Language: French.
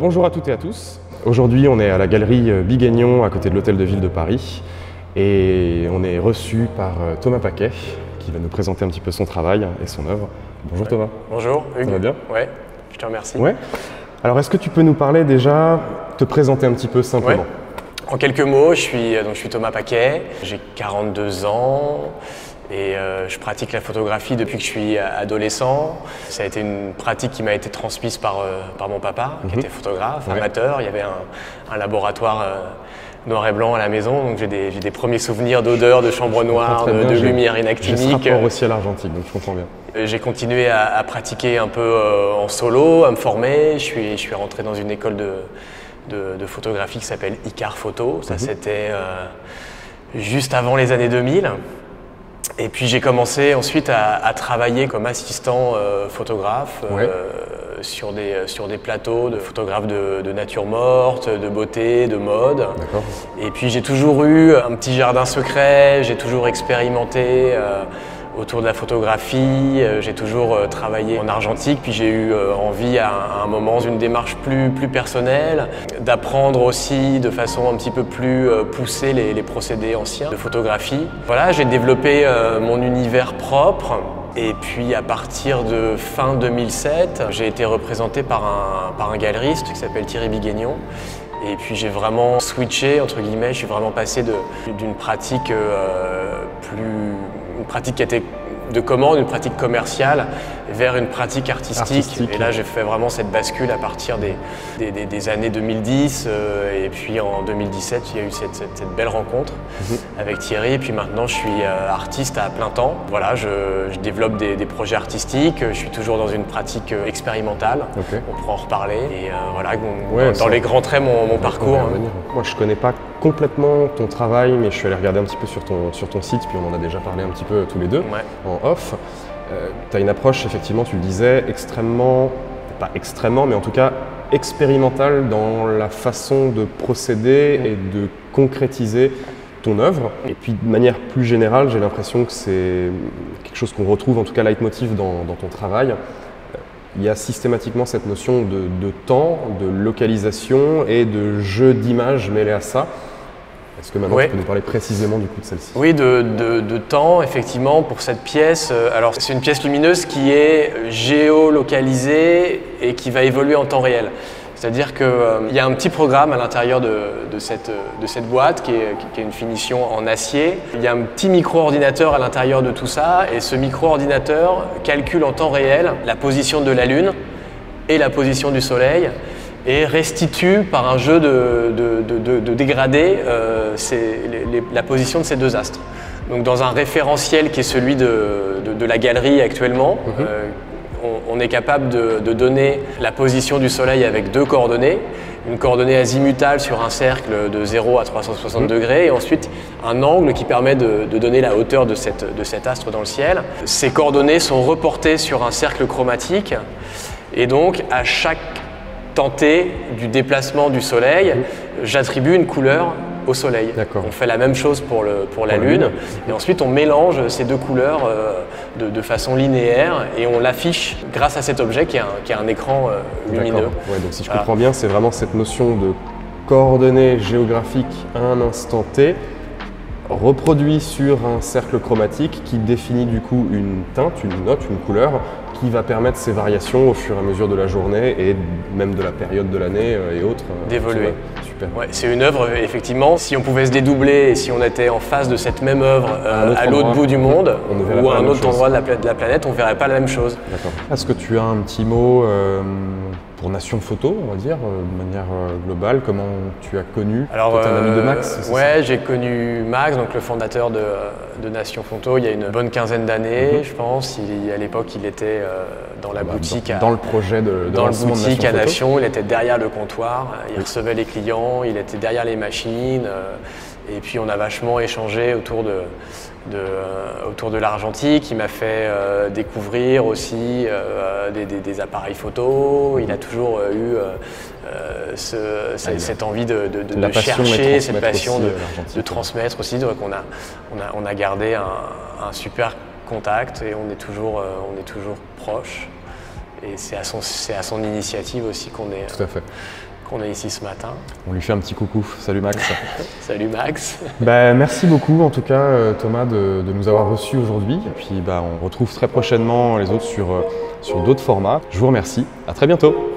bonjour à toutes et à tous. Aujourd'hui, on est à la galerie Biguignon, à côté de l'Hôtel de Ville de Paris. Et on est reçu par Thomas Paquet, qui va nous présenter un petit peu son travail et son œuvre. Bonjour Thomas. Bonjour Hugues. Ça va bien? Ouais, je te remercie. Ouais. Alors, est-ce que tu peux nous parler déjà, te présenter un petit peu simplement? Ouais. En quelques mots, je suis Thomas Paquet, j'ai 42 ans et je pratique la photographie depuis que je suis adolescent. Ça a été une pratique qui m'a été transmise par mon papa, qui était photographe, amateur. Il y avait un laboratoire noir et blanc à la maison, donc j'ai des premiers souvenirs d'odeurs, de chambre noire, de lumière inactinique. J'ai ce rapport aussi à l'argentique, donc je comprends bien. J'ai continué à pratiquer un peu en solo, à me former. Je suis rentré dans une école de photographie qui s'appelle Icar Photo. Ça, c'était juste avant les années 2000. Et puis j'ai commencé ensuite à travailler comme assistant photographe sur des plateaux de photographes de nature morte, de beauté, de mode. Et puis j'ai toujours eu un petit jardin secret, j'ai toujours expérimenté autour de la photographie, j'ai toujours travaillé en argentique, puis j'ai eu envie à un moment, une démarche plus personnelle, d'apprendre aussi de façon un petit peu plus poussée les procédés anciens de photographie. Voilà, j'ai développé mon univers propre. Et puis à partir de fin 2007, j'ai été représenté par un galeriste qui s'appelle Thierry Biguignon. Et puis j'ai vraiment switché, entre guillemets, je suis vraiment passé d'une pratique une pratique qui était de commande, une pratique commerciale, vers une pratique artistique. Et là, j'ai fait vraiment cette bascule à partir des années 2010. Et puis en 2017, il y a eu cette belle rencontre avec Thierry. Et puis maintenant, je suis artiste à plein temps. Voilà, je développe des projets artistiques. Je suis toujours dans une pratique expérimentale. On pourra en reparler. Et voilà, dans les grands traits, mon parcours. Moi, je connais pas complètement ton travail, mais je suis allé regarder un petit peu sur ton site, puis on en a déjà parlé un petit peu tous les deux en off. Tu as une approche, effectivement, tu le disais, extrêmement, pas extrêmement, mais en tout cas expérimentale dans la façon de procéder et de concrétiser ton œuvre. Et puis de manière plus générale, j'ai l'impression que c'est quelque chose qu'on retrouve, en tout cas leitmotiv dans ton travail. Il y a systématiquement cette notion de temps, de localisation et de jeu d'images mêlé à ça. Est-ce que maintenant tu peux nous parler précisément du coup de celle-ci? Oui, de temps, effectivement, pour cette pièce. Alors, c'est une pièce lumineuse qui est géolocalisée et qui va évoluer en temps réel. C'est-à-dire qu'il y a un petit programme à l'intérieur de cette boîte qui est une finition en acier. Il y a un petit micro-ordinateur à l'intérieur de tout ça et ce micro-ordinateur calcule en temps réel la position de la Lune et la position du Soleil et restitue par un jeu de dégradés la position de ces deux astres. Donc dans un référentiel qui est celui de la galerie actuellement, on est capable de donner la position du Soleil avec deux coordonnées, une coordonnée azimutale sur un cercle de 0 à 360 degrés et ensuite un angle qui permet de donner la hauteur de cet astre dans le ciel. Ces coordonnées sont reportées sur un cercle chromatique et donc à chaque tentée du déplacement du Soleil, j'attribue une couleur au Soleil. On fait la même chose pour la Lune et ensuite on mélange ces deux couleurs de façon linéaire et on l'affiche grâce à cet objet qui a un écran lumineux. Ouais, donc si je comprends bien, c'est vraiment cette notion de coordonnées géographiques à un instant T reproduit sur un cercle chromatique qui définit du coup une teinte, une note, une couleur qui va permettre ces variations au fur et à mesure de la journée et même de la période de l'année et autres. D'évoluer. Super. Ouais, c'est une œuvre, effectivement, si on pouvait se dédoubler et si on était en face de cette même œuvre à l'autre bout du monde ou à un autre endroit de la planète, on ne verrait pas la même chose. D'accord. Est-ce que tu as un petit mot pour Nation Photo, on va dire, de manière globale, comment tu as connu? Alors, tu es un ami de Max? Ouais, j'ai connu Max, donc le fondateur de Nation Photo, il y a une bonne quinzaine d'années, je pense. À l'époque, il était dans la boutique. Dans le projet de dans lancement la boutique de Nation à Nation, Photo. il était derrière le comptoir, il recevait les clients, il était derrière les machines. Et puis on a vachement échangé autour de l'argentique. Il m'a fait découvrir aussi des appareils photo. Il a toujours eu cette envie de chercher, cette passion de transmettre aussi. Donc on a gardé un super contact et on est toujours proches. Et c'est à son initiative aussi qu'on est. Tout à fait. qu'on est ici ce matin. On lui fait un petit coucou. Salut Max. Salut Max. Merci beaucoup en tout cas Thomas de nous avoir reçus aujourd'hui. Et puis on retrouve très prochainement les autres sur d'autres formats. Je vous remercie. À très bientôt.